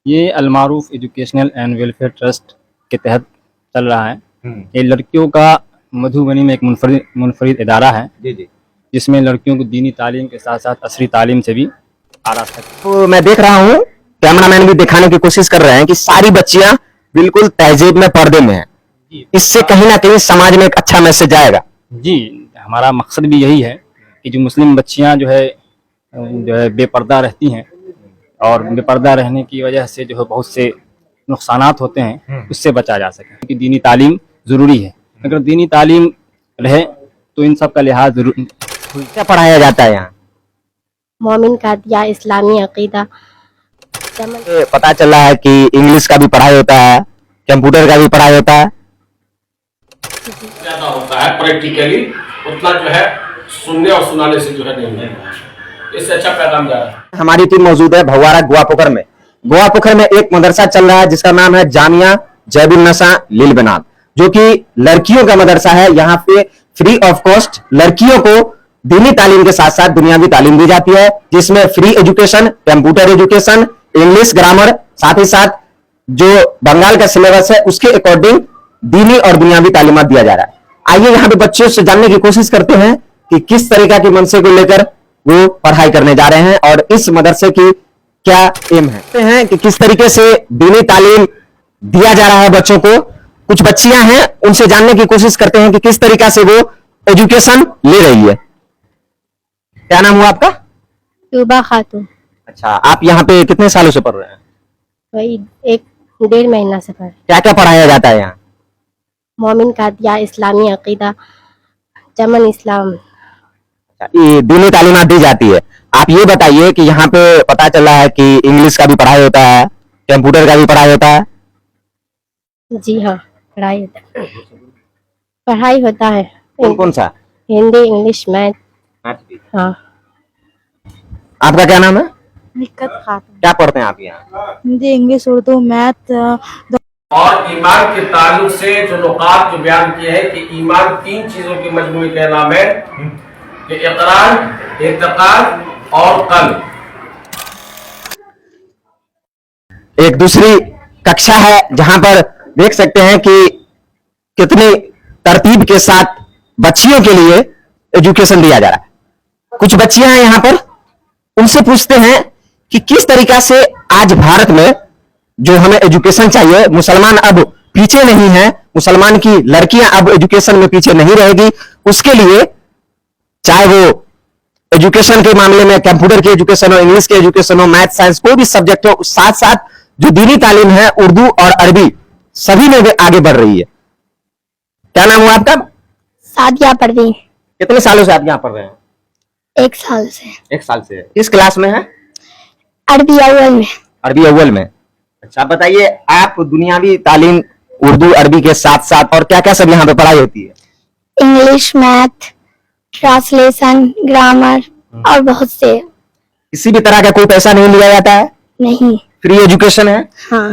یہ المعروف educational and welfare trust کے تحت چل رہا ہے۔ یہ لڑکیوں کا مدھوبنی میں ایک منفرد ادارہ ہے جس میں لڑکیوں کو دینی تعلیم کے ساتھ ساتھ عصری تعلیم سے بھی آراستہ ہے۔ تو میں دیکھ رہا ہوں کیمرہ مین بھی دکھانے کی کوشش کر رہے ہیں کہ ساری بچیاں بالکل تہذیب میں پردے میں ہیں، اس سے کہیں نہ کہیں سماج میں ایک اچھا میسج آئے گا۔ جی، ہمارا مقصد بھی یہی ہے کہ جو مسلم بچیاں جو ہے بے پردہ رہتی ہیں اور بے پردہ رہنے کی وجہ سے جو ہے بہت سے نقصانات ہوتے ہیں، اس سے بچا جا سکے، کیونکہ دینی تعلیم ضروری ہے۔ اگر دینی تعلیم رہے تو ان سب کا لحاظ ضروری۔ کیا پڑھایا جاتا ہے یہاں؟ مومن کا دیا اسلامی عقیدہ۔ پتا چل رہا ہے کہ انگلش کا بھی پڑھائی ہوتا ہے، کمپیوٹر کا بھی پڑھائی ہوتا ہے۔ زیادہ ہوتا ہے پریکٹیکلی، اتنا جو ہے سننے اور سنانے سے جو ہے نہیں ہے، اس سے اچھا پیغام جا رہا ہے۔ ہماری ٹیم موجود ہے بھوارہ گوا پوکھر میں۔ گوا پوکھر میں ایک مدرسہ چل رہا ہے جس کا نام ہے جامعہ جیب النساء لیلبنات، جو کہ لڑکیوں کا مدرسہ ہے۔ یہاں پہ فری آف کاسٹ لڑکیوں کو دینی تعلیم کے ساتھ ساتھ دنیاوی تعلیم دی جاتی ہے، جس میں free education, computer education, English grammar, ساتھ ہی ساتھ جو بنگال کا سلیبس ہے اس کے اکارڈنگ دینی اور دنیاوی تعلیمات دیا جا رہا ہے۔ آئیے یہاں پہ بچوں سے جاننے کی کوشش کرتے ہیں کہ کس طریقہ کے منصے کو لے کر وہ پڑھائی کرنے جا رہے ہیں اور اس مدرسے کی کیا ایم ہے۔ کہتے ہیں کہ کس طریقے سے دینی تعلیم دیا جا رہا ہے بچوں کو۔ کچھ بچیاں ہیں، ان سے جاننے کی کوشش کرتے ہیں کہ کس طریقہ سے وہ ایجوکیشن لے رہی ہے۔ کیا نام ہوا آپ کا؟ طوبہ خاتون۔ اچھا، آپ یہاں پہ کتنے سالوں سے پڑھ رہے ہیں؟ وہی 1.5 مہینہ سے پڑھ۔ کیا کیا پڑھایا جاتا ہے یہاں؟ مومن کا دیا اسلامی عقیدہ، چمن اسلام۔ یہ دینی تعلیمات دی جاتی ہے۔ آپ یہ بتائیے کہ یہاں پہ پتا چل رہا ہے کہ انگلش کا بھی پڑھائی ہوتا ہے، کمپیوٹر کا بھی پڑھائی ہوتا ہے۔ جی ہاں، پڑھائی ہوتا ہے۔ پڑھائی ہوتا ہے کون کون سا؟ Hindi, English, math. ہاں۔ آپ کا کیا نام ہے؟ لکھت خاتون۔ کیا پڑھتے ہیں آپ یہاں؟ Hindi, English, Urdu, math. اور ایمان کے تعلق سے جو نقاط جو بیان کیے ہیں کہ ایمان 3 چیزوں کے مجموعے کا نام ہے، کہ اقرار، اعتقاد اور قلب۔ ایک دوسری ککشا ہے جہاں پر دیکھ سکتے ہیں کہ کتنی ترتیب کے ساتھ بچیوں کے لیے ایجوکیشن دیا جا رہا ہے۔ کچھ بچیاں ہیں یہاں پر، ان سے پوچھتے ہیں کہ کس طریقہ سے آج بھارت میں جو ہمیں ایجوکیشن چاہیے، مسلمان اب پیچھے نہیں ہیں، مسلمان کی لڑکیاں اب ایجوکیشن میں پیچھے نہیں رہے گی۔ اس کے لیے چاہے وہ ایجوکیشن کے معاملے میں کمپیوٹر کی ایجوکیشن ہو، انگلش کی ایجوکیشن ہو، میتھ سائنس، کوئی بھی سبجیکٹ ہو، ساتھ ساتھ جو دینی تعلیم ہے اردو اور عربی سبھی میں آگے بڑھ رہی ہے۔ کیا نام ہوا آپ کا؟ سعدیہ پروین۔ کتنے سالوں سے آپ یہاں پڑھ رہے ہیں؟ 1 سال سے۔ 1 سال سے۔ کس کلاس میں ہے؟ عربی اول میں۔ عربی اول میں۔ اچھا بتائیے، آپ دنیاوی تعلیم اردو عربی کے ساتھ ساتھ اور کیا کیا سب یہاں پہ پڑھائی ہوتی ہے؟ انگلش، میتھ، ٹرانسلیشن، گرامر اور بہت سے۔ کسی بھی طرح کا کوئی پیسہ نہیں لیا جاتا ہے؟ نہیں۔ فری ایجوکیشن ہے۔ ہاں۔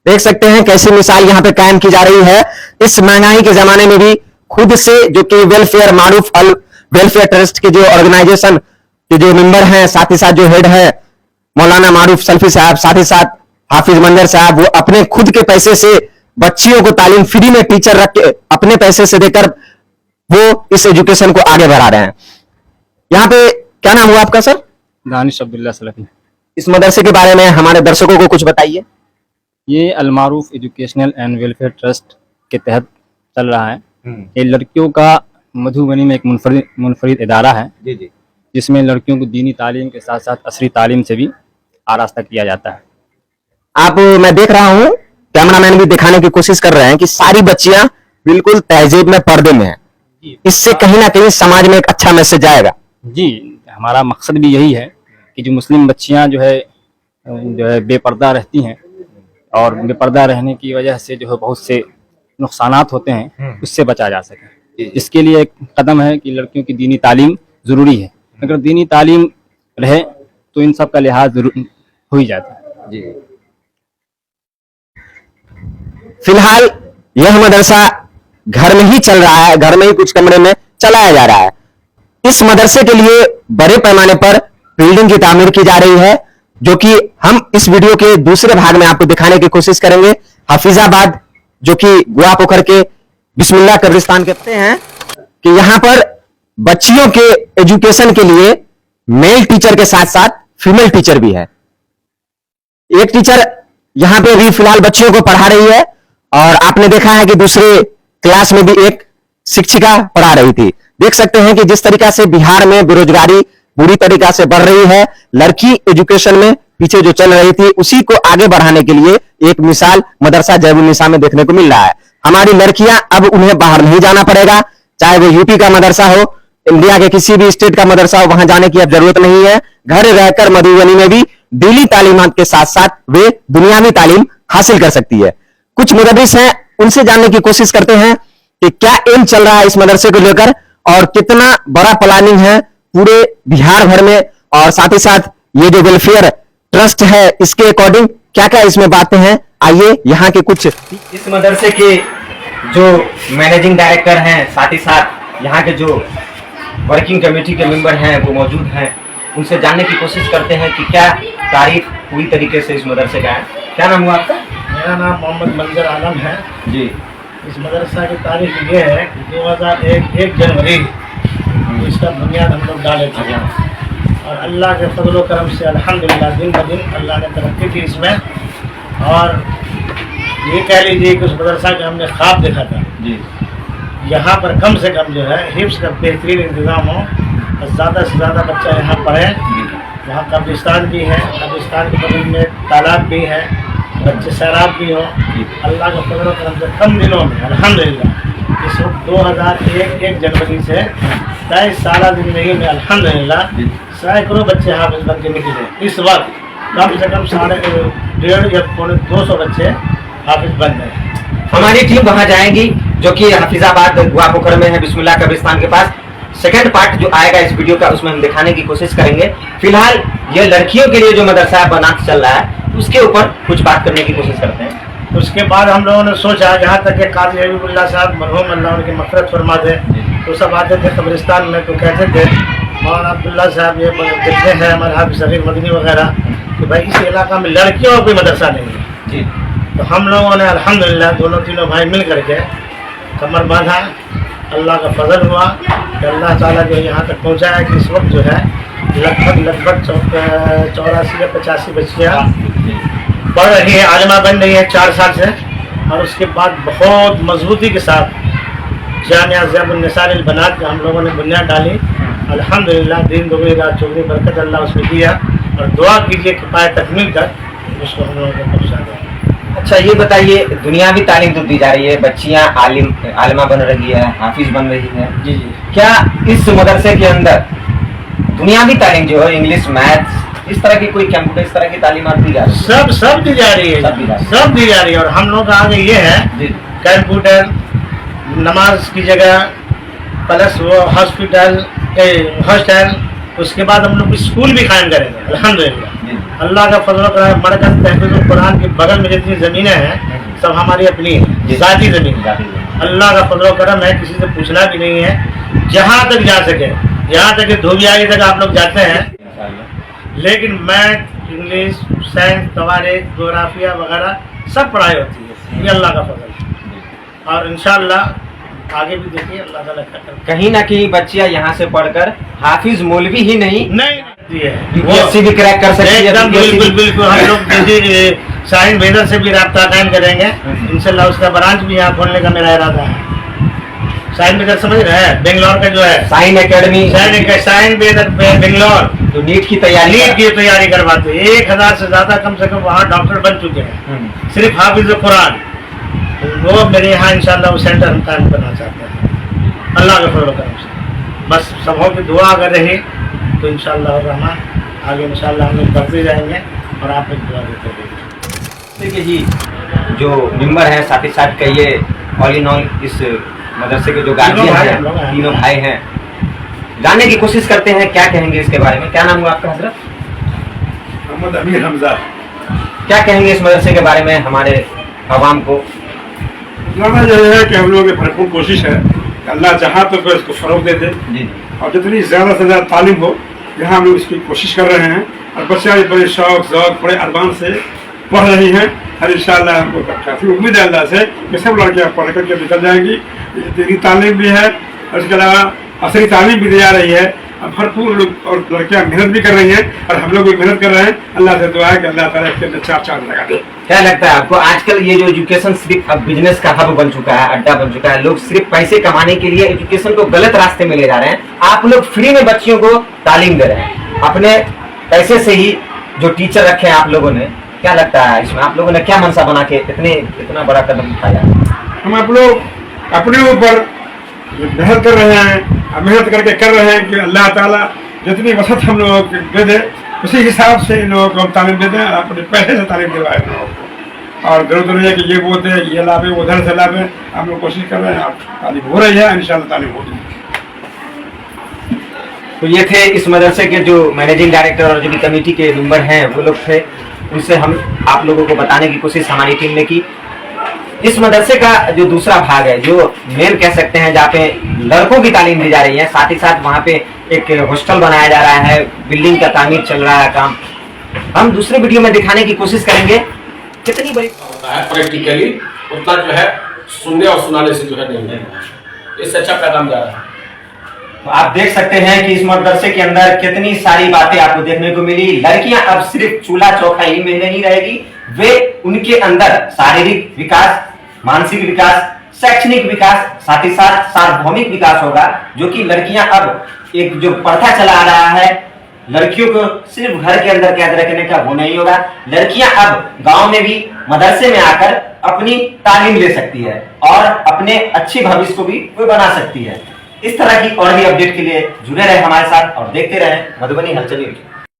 دیکھ سکتے ہیں کیسی مثال یہاں پہ قائم کی جا رہی ہے۔ اس مہنگائی کے زمانے میں بھی خود سے جو کہ ویلفیئر، معروف ویلفیئر ٹرسٹ کے جو آرگنائزیشن کے جو ممبر ہیں، ساتھ ہی ساتھ جو ہیڈ ہے مولانا معروف سلفی صاحب، ساتھ ہی ساتھ حافظ منظر صاحب، وہ اپنے خود کے پیسے سے بچیوں کو تعلیم فری میں ٹیچر رکھ کے اپنے پیسے سے دے کر وہ اس ایجوکیشن کو آگے بڑھا رہے ہیں۔ یہاں پہ کیا نام ہوا آپ کا سر؟ دانش عبداللہ سلفی۔ اس مدرسے کے بارے میں ہمارے درشکوں کو کچھ بتائیے۔ یہ المعروف ایجوکیشنل اینڈ ویلفیئر ٹرسٹ کے تحت چل رہا ہے۔ یہ لڑکیوں کا مدھوبنی میں ایک منفرد ادارہ ہے جس میں لڑکیوں کو دینی تعلیم کے ساتھ ساتھ عصری تعلیم سے بھی آراستہ کیا جاتا ہے۔ آپ میں دیکھ رہا ہوں کیمرہ مین بھی دکھانے کی کوشش کر رہے ہیں کہ ساری بچیاں بالکل تہذیب میں پردے میں ہیں، اس سے کہیں نہ کہیں سماج میں ایک اچھا میسج آئے گا۔ جی، ہمارا مقصد بھی یہی ہے کہ جو مسلم بچیاں جو ہے بے پردہ رہتی ہیں اور بے پردہ رہنے کی وجہ سے جو ہے بہت سے نقصانات ہوتے ہیں، اس سے بچا جا سکے۔ اس کے لیے ایک قدم ہے کہ لڑکیوں کی دینی تعلیم ضروری ہے۔ اگر دینی تعلیم رہے تو ان سب کا لحاظ ہو ہی جاتا ہے۔ فی الحال یہ مدرسہ گھر میں ہی چل رہا ہے، گھر میں ہی کچھ کمرے میں چلایا جا رہا ہے۔ اس مدرسے کے لیے بڑے پیمانے پر بلڈنگ کی تعمیر کی جا رہی ہے जो कि हम इस वीडियो के दूसरे भाग में आपको दिखाने की कोशिश करेंगे। हाफिजाबाद जो कि गोवा पोखर के बिस्मिल्लाह कब्रिस्तान कहते हैं कि यहां पर बच्चियों के एजुकेशन के लिए मेल टीचर के साथ साथ फीमेल टीचर भी है। एक टीचर यहां पे भी फिलहाल बच्चियों को पढ़ा रही है और आपने देखा है कि दूसरे क्लास में भी एक शिक्षिका पढ़ा रही थी। देख सकते हैं कि जिस तरीका से बिहार में बेरोजगारी बुरी तरीका से बढ़ रही है, लड़की एजुकेशन में पीछे जो चल रही थी उसी को आगे बढ़ाने के लिए एक मिसाल मदरसा जैबुन्निसा में देखने को मिल रहा है। हमारी लड़कियां अब उन्हें बाहर नहीं जाना पड़ेगा, चाहे वो यूपी का मदरसा हो, इंडिया के किसी भी स्टेट का मदरसा हो, वहां जाने की अब जरूरत नहीं है। घर रहकर मधुबनी में भी दीनी तालीमात के साथ साथ वे दुनियावी तालीम हासिल कर सकती है। कुछ मुदर्रिस हैं, उनसे जानने की कोशिश करते हैं कि क्या एम चल रहा है इस मदरसे को लेकर और कितना बड़ा प्लानिंग है पूरे बिहार भर में, और साथ ही साथ ये जो वेलफेयर ट्रस्ट है इसके अकॉर्डिंग क्या क्या इसमें बातें हैं। आइए यहाँ के कुछ इस मदरसे के जो मैनेजिंग डायरेक्टर हैं, साथ ही साथ यहाँ के जो वर्किंग कमेटी के मेंबर हैं वो मौजूद हैं, उनसे जानने की कोशिश करते हैं कि क्या तारीफ पूरी तरीके से इस मदरसे का है। क्या नाम हुआ आपका? मेरा नाम मोहम्मद मंजर आलम है जी। इस मदरसा की तारीख ये है कि 2001 जनवरी को इसका बुनियाद हम लोग डाले थे और अल्लाह के फजल व करम से अल्हम्दुलिल्लाह दिन ब दिन अल्लाह ने तरक्की की इसमें। और ये कह लीजिए कि उस मदरसा का हमने ख्वाब देखा था जी। यहाँ पर कम से कम जो है हिफ्स का बेहतरीन इंतज़ाम हो और ज़्यादा से ज़्यादा बच्चा यहाँ पढ़े। वहाँ कब्रिस्तान भी है, कब्रिस्तान के बगल में तालाब भी है, बच्चे सैराब भी हो। अल्लाह का फजल व करम से कम दिनों में अल्हम्दुलिल्लाह इस वक्त 2001 जनवरी से 23 साल जिंदगी में अल्हम्दुलिल्लाह सैकड़ों बच्चे हाफिज बन के निकले। इस वक्त कम से कम 150 या 200 बच्चे हाफिज बन गए। हमारी टीम वहां जाएगी जो कि हाफिजाबाद गोवा पोखर में है, बिस्मिल्लाह कब्रिस्तान के पास। सेकंड पार्ट जो आएगा इस वीडियो का उसमें हम दिखाने की कोशिश करेंगे। फिलहाल ये लड़कियों के लिए जो मदरसा बनात चल रहा है उसके ऊपर कुछ बात करने की कोशिश करते हैं। उसके बाद हम लोगों ने सोचा, यहाँ तक कि काजी हबीबुल्लाह साहब मरहूम अल्लाह उनकी मग़फ़िरत फरमा दे, तो सब आते थे कब्रिस्तान में तो कहते थे मौलाना अब्दुल्ला साहब ये देखते हैं हमारे हाफिज़ सग़ीर मदनी वगैरह कि भाई इस इलाका में लड़कियों का कोई मदरसा नहीं है जी। तो हम लोगों ने अल्हम्दुलिल्लाह दोनों तीनों भाई मिल करके कमर बांधा। अल्लाह का फजल हुआ कि अल्लाह ताला जो यहाँ तक पहुँचाया कि इस वक्त जो है लगभग 84 या 85 बच्चियाँ पढ़ रही है, आलिमा बन रही है 4 साल से। और उसके बाद बहुत मजबूती के साथ जामिया ज़ैबुन्निसा लिल बनात का हम लोगों ने बुनियाद डाली। अल्हम्दुलिल्लाह दिन दुगनी रात चौगनी बरकत अल्लाह उसमें दिया और दुआ कीजिए कि पाए तकमील तक उसको हम लोगों को पहुँचा दें। अच्छा ये बताइए, दुनियावी तालीम तो दी जा रही है, बच्चियां आलिमा बन रही है, हाफिज बन रही है जी जी। क्या इस मदरसे के अंदर दुनियावी तालीम जो है इंग्लिश मैथ्स इस तरह की कोई कंप्यूटर इस तरह की तालीमात दी जा रही है? सब दी जा रही है, सब दी जा रही है। और हम लोग आगे ये है कंप्यूटर नमाज की जगह प्लस वो हॉस्टल, उसके बाद हम लोग स्कूल भी कायम करेंगे अल्हम्दुलिल्लाह। अल्लाह का फजल कर मरकज तहफ़ीज़ुल कुरान के बगल में जितनी ज़मीनें हैं सब हमारी अपनी है, ज़ाती ज़मीन। अल्लाह का फजल करम है, किसी से पूछना भी नहीं है। जहाँ तक जा सके, यहाँ तक कि धोबियारी तक आप लोग जाते हैं, लेकिन मैथ, इंग्लिश, साइंस, तवारीख, जोग्राफिया वगैरह सब पढ़ाई होती है। ये अल्लाह का फजल है और इंशाअल्लाह आगे भी देखिए अल्लाह ताला करता है। कहीं ना कहीं बच्चियां यहाँ से पढ़कर हाफिज मौलवी ही नहीं वो भी क्रैक कर सकती है। एकदम बिल्कुल बिल्कुल। हम लोग जैसे शाहीन बेदर से भी राब्ता कायम करेंगे इंशाल्लाह। उसका ब्रांच भी यहाँ खोलने का मेरा इरादा है। शाहीन बेदर समझ रहे हैं, बेंगलोर का जो है शाहीन एकेडमी, शाहीन बेदर बेंगलोर जो नीट की तैयारी करवाते हैं। 1000 से ज्यादा कम से कम वहाँ डॉक्टर बन चुके हैं सिर्फ हाफिज कुरान। वो मेरे यहाँ इंशाल्लाह वो सेंटर हम कायम करना चाहते हैं अल्लाह के फजल करम से। बस सबों की दुआ अगर रही तो इंशाअल्लाह रहमान आगे इंशाअल्लाह हम लोग बढ़ते जाएंगे और आप लोग दुआ देते रहेंगे। देखिए जी, जो मेंबर हैं साथ ही साथ कहिए ऑल इन ऑल इस मदरसे के जो गार्जियन हैं, तीनों भाई हैं, जानने की कोशिश करते हैं क्या कहेंगे इसके बारे में। क्या नाम हुआ आपका हजरत? मोहम्मद अमीर हमजा। क्या कहेंगे इस मदरसे के बारे में हमारे आवाम को? माना यह है कि हम लोगों की भरपूर कोशिश है कि अल्लाह जहाँ तक इसको फ़रोग़ दे दे जी। और जितनी ज़्यादा से ज़्यादा तालीम हो यहाँ हम लोग इसकी कोशिश कर रहे हैं। और बच्चियाँ भी बड़े शौक बड़े अरमान से पढ़ रही हैं और इंशाअल्लाह हमको काफ़ी उम्मीद है अल्लाह से कि सब लड़कियाँ पढ़ करके निकल जाएंगी। दीनी तालीम भी है और इसके अलावा असली तालीम भी दी जा रही है। अब भरपूर लोग और लड़कियाँ मेहनत भी कर रही हैं और हम लोग भी मेहनत कर रहे हैं। अल्लाह से दुआ है कि अल्लाह ताला इसके अंदर चार चांद लगा दे। क्या लगता है आपको आजकल ये जो एजुकेशन सिर्फ अब बिजनेस का हब बन चुका है, अड्डा बन चुका है, लोग सिर्फ पैसे कमाने के लिए एजुकेशन को गलत रास्ते में ले जा रहे हैं। आप लोग फ्री में बच्चियों को तालीम दे रहे हैं, अपने पैसे से ही जो टीचर रखे हैं आप लोगों ने, क्या लगता है इसमें आप लोगों ने क्या मनसा बना के इतना बड़ा कदम उठाया? हम आप लोग अपने ऊपर मेहनत कर रहे हैं, मेहनत करके कर रहे हैं कि अल्लाह ताला जितनी वसत हम लोगों को दे दे उसी हिसाब से इन लोगों को हम तालीम दे दें, अपने पैसे से तालीम दिलवाएं इन लोगों को। और जरूरत नहीं है कि ये वो दे, ये लाभे, उधर से लाभे, हम लोग कोशिश कर रहे हैं। तालीम हो रही है, इंशाल्लाह तालीम होगी। तो ये थे इस मदरसे के जो मैनेजिंग डायरेक्टर और जो भी कमेटी के मेंबर हैं वो लोग थे, उनसे हम आप लोगों को बताने की कोशिश हमारी टीम ने की। इस मदरसे का जो दूसरा भाग है, जो मेन कह सकते हैं, जहाँ पे लड़कों की तालीम दी जा रही है, साथ ही साथ वहाँ पे एक हॉस्टल बनाया जा रहा है, बिल्डिंग का तामीर चल रहा है काम, हम दूसरे वीडियो में दिखाने की कोशिश करेंगे कितनी बड़ी होता है प्रैक्टिकली उतना जो है सुनने और सुनाने से जो है नहीं है, इससे अच्छा पैगाम जा रहा है। तो आप देख सकते हैं कि इस मदरसे के अंदर कितनी सारी बातें आपको देखने को मिली। लड़कियां अब सिर्फ चूल्हा चौका ही में नहीं रहेगी, वे उनके अंदर शारीरिक विकास, मानसिक विकास, शैक्षणिक विकास, साथ ही साथ सार्वभौमिक विकास होगा, जो कि लड़कियां अब एक जो प्रथा चला आ रहा है लड़कियों को सिर्फ घर के अंदर कैद रखने का, वो नहीं होगा। लड़कियां अब गांव में भी मदरसे में आकर अपनी तालीम ले सकती है और अपने अच्छे भविष्य को भी वो बना सकती है। इस तरह की और भी अपडेट के लिए जुड़े रहे हमारे साथ और देखते रहे मधुबनी हलचल न्यूज।